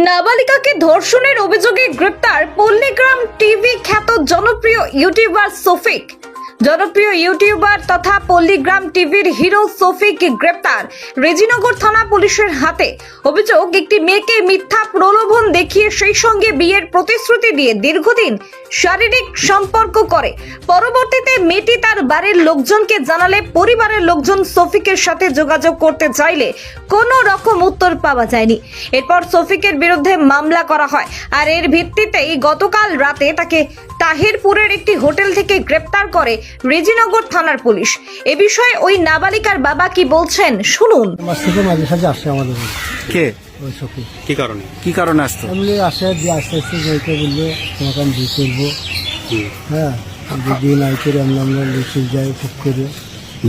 নাবালিকাকে ধর্ষণের অভিযোগে গ্রেপ্তার পল্লীগ্রাম টিভি খ্যাত জনপ্রিয় ইউটিউবার সফিক। জনপ্রিয় ইউটিউবার তথা পল্লীগ্রাম টিভির হিরো সফিক গ্রেপ্তার রেজিনগর থানা পুলিশের হাতে। অভিযোগ, একটি মেয়েকে মিথ্যা প্রলোভন দেখিয়ে সেই সঙ্গে বিয়ের প্রতিশ্রুতি দিয়ে দীর্ঘদিন শারীরিক সম্পর্ক করে। পরবর্তীতে মেয়েটি তার বাড়ির লোকজনকে জানালে পরিবারের লোকজন সফিকের সাথে যোগাযোগ করতে চাইলে কোনো রকম উত্তর পাওয়া যায়নি। এরপর সফিকের বিরুদ্ধে মামলা করা হয়, আর এর ভিত্তিতেই গতকাল রাতে তাকে তাহিরপুরের একটি হোটেল থেকে গ্রেপ্তার করে রেজিনগর থানার পুলিশ। এ বিষয়ে ওই নাবালিকার বাবা কি বলছেন শুনুন। মাঝে সাঝে আসে আমাদের কে ওই সখী। কি কারণে আসতো? এমনি আসে দিয়ে আস্তে আস্তে যাইতে বললো তোমাকে আমি বিয়ে করবো। হ্যাঁ, বিয়ে নাই করে আমরা লিখে যাই খুব করে।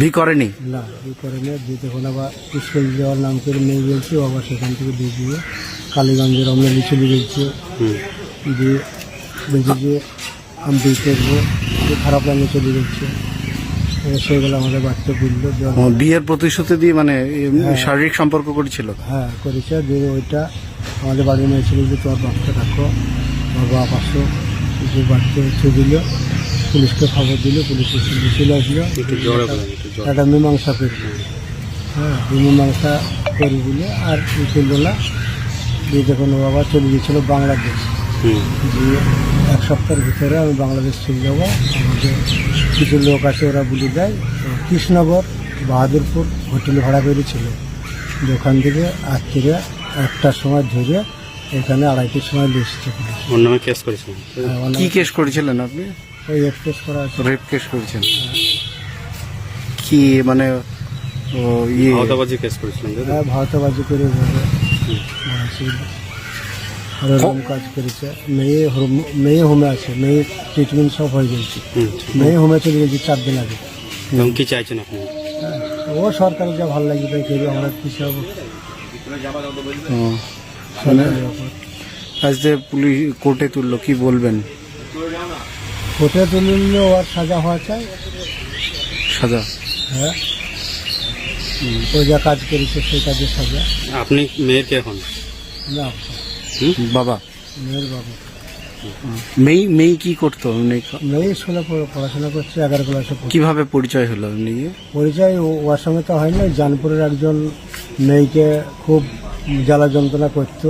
বি করেনি? না, বিয়ে করে না। দিয়ে তখন আবার স্কুল যাওয়ার নাম করে মেয়ে বলছি, আবার সেখান থেকে দিয়ে দিয়ে কালীগঞ্জের আমরা লিখে দিয়েছি। দিয়ে বলছি যে আমি বিয়ে করবো, খারাপ লাগে চলে যাচ্ছে। সেগুলো আমাদের বাচ্চা বললো বিয়ের প্রতিশ্রুতি দিয়ে মানে শারীরিক সম্পর্ক করেছিল। হ্যাঁ, করেছে। দিয়ে ওইটা আমাদের বাড়ির মেয়ে ছিল যে তোমার বাচ্চা থাকো, তোমার বাপ আসো। যে বাচ্চা হচ্ছে দিল, পুলিশকে খবর দিল, পুলিশ চলে আসলো। একটা মীমাংসা করলো। হ্যাঁ, মীমাংসা করে দিলে আর চললো না। দিয়ে যখন বাবা চলে গিয়েছিল বাংলাদেশ, দিয়ে এক সপ্তাহের ভিতরে আমি বাংলাদেশ চলে যাবো। আমাদের কিছু লোক আছে, ওরা বলে দেয় কৃষ্ণনগর বাহাদুরপুর হোটেল ভাড়া করেছিল। ওখান থেকে আজকে একটার সময় ধরে এখানে 2:30টার সময় এসেছে পুলিশ। ওর নামে কেস করেছিলেন? কি কেস করেছিলেন আপনি? ওই রেপ কেস করা আছে। রেপ কেস করেছেন? কি মানে ভাওতাবাজি কেস করেছিলেন? হ্যাঁ, ভাওতাবাজি করে এরকম কাজ করেছে। মেয়ে হোমে আছে, মেয়ে ট্রিটমেন্ট সব হয়ে গেছে। মেয়ে হোমে চলে গেছে 4 দিন আগে। কি চাইছেন আপনি? ও সরকারের যা ভালো লাগে তাই করি, আমরা কিছু হবো। আজ যে পুলিশ কোর্টে তুললো, কি বলবেন? কোর্টে তুললে ওর সাজা হওয়া চাই। সাজা? হ্যাঁ, ও যা কাজ করেছে সেই কাজের সাজা। আপনি মেয়ের কে এখন? না, বাবা। মেয়ের বাবা। মেয়ে কি করতো? মেয়ে স্কুলে পড়াশোনা করছে, 11 ক্লাসে। কিভাবে পরিচয় হলো? পরিচয় ওর সঙ্গে তো হয় না। জানপুরের একজন মেয়েকে খুব জ্বালা যন্ত্রণা করতো।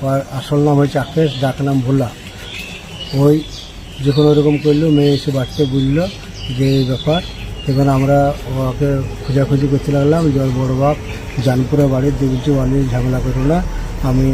ওর আসল নাম হয়েছে আকেশ, ডাক নাম ভোলা। ওই যখন ওরকম করলো, মেয়ে এসে বাড়িতে বললো যে এই ব্যাপার। তখন আমরা ওকে খোঁজাখুঁজি করতে লাগলাম যে ওর বড় বাপ জানপুরে বাড়ির, দিয়ে বলছি অনেক ঝামেলা করো না, আমি